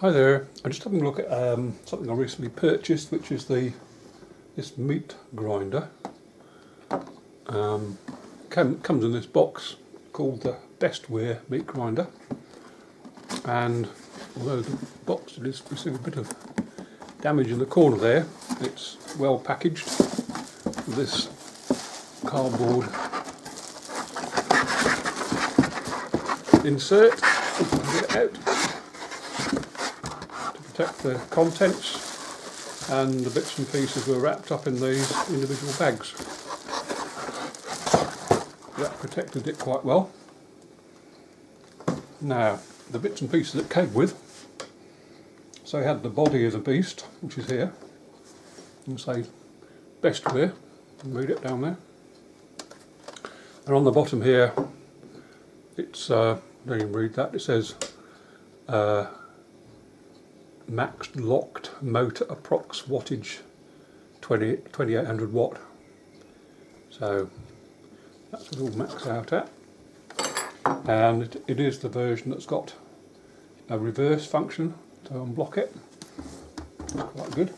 Hi there, I'm just having a look at something I recently purchased, which is this meat grinder. Comes in this box called the Bestware meat grinder, and although the box did receive a bit of damage in the corner there, it's well packaged with this cardboard insert. Get it out to protect the contents, and the bits and pieces were wrapped up in these individual bags. That protected it quite well. Now, the bits and pieces it came with, so I had the body of the beast, which is here, and say Bestware, read it down there, and on the bottom here it's don't even read that, it says max locked motor approx wattage 2800 watt, so that's what it'll max out at. And it is the version that's got a reverse function to unblock it. Quite good.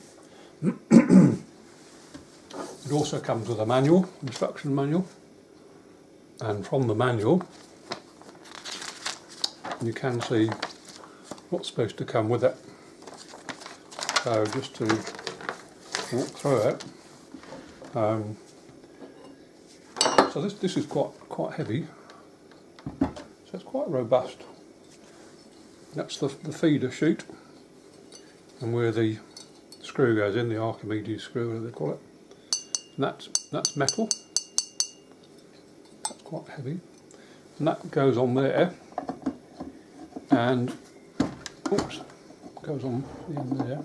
It also comes with a manual, instruction manual, and from the manual you can see what's supposed to come with it. So just to walk through it, so this is quite heavy, so it's quite robust. That's the feeder chute, and where the screw goes in, the Archimedes screw, whatever they call it. And that's metal. That's quite heavy, and that goes on there, and oops, goes on the end there,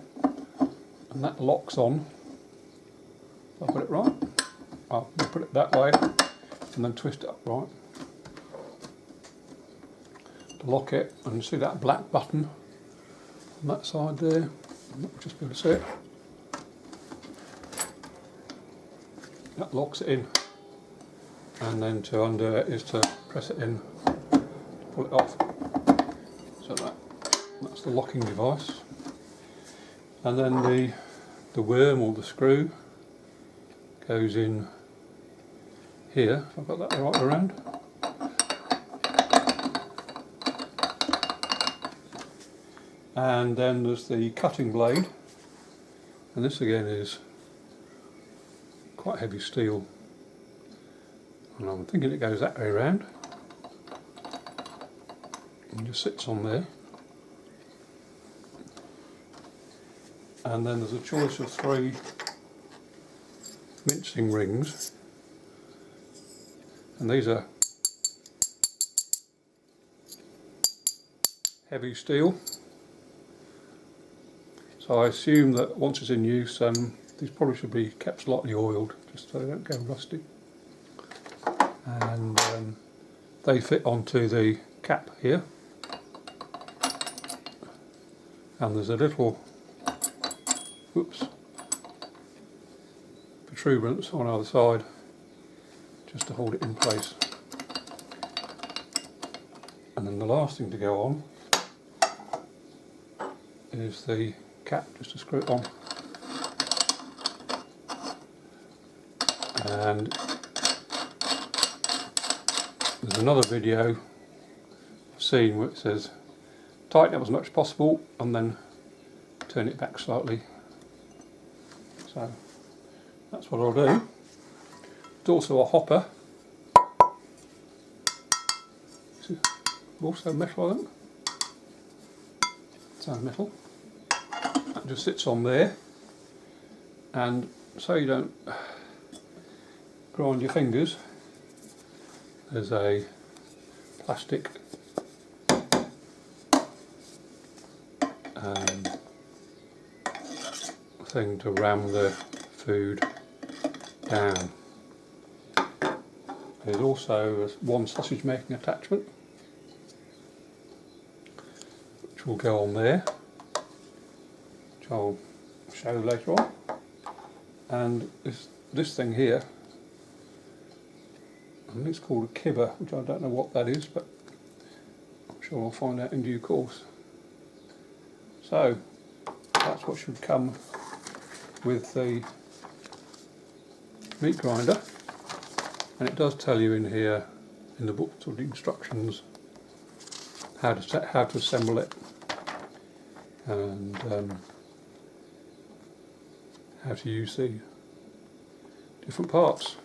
and that locks on. If I put it right, I'll put it that way, and then twist it up right to lock it. And you see that black button on that side there, just be able to see it. That locks it in, and then to undo it is to press it in, to pull it off. So that's the locking device. And then the worm or the screw goes in here, if I've got that the right way around. And then there's the cutting blade, and this again is quite heavy steel, and I'm thinking it goes that way around and just sits on there. And then there's a choice of 3 mincing rings, and these are heavy steel, so I assume that once it's in use, these probably should be kept slightly oiled just so they don't go rusty. And they fit onto the cap here, and there's a little protuberance on either side just to hold it in place. And then the last thing to go on is the cap, just to screw it on. And there's another video I've seen where it says tighten it up as much as possible and then turn it back slightly. So that's what I'll do. It's also a hopper, also metal, I think. So metal. That just sits on there, and so you don't grind your fingers, there's a plastic thing to ram the food down. There's also one sausage making attachment which will go on there, which I'll show later on. And this thing here, I think it's called a kibber, which I don't know what that is, but I'm sure I'll find out in due course. So that's what should come with the meat grinder, and it does tell you in here in the book sort of instructions how to assemble it, and how to use the different parts.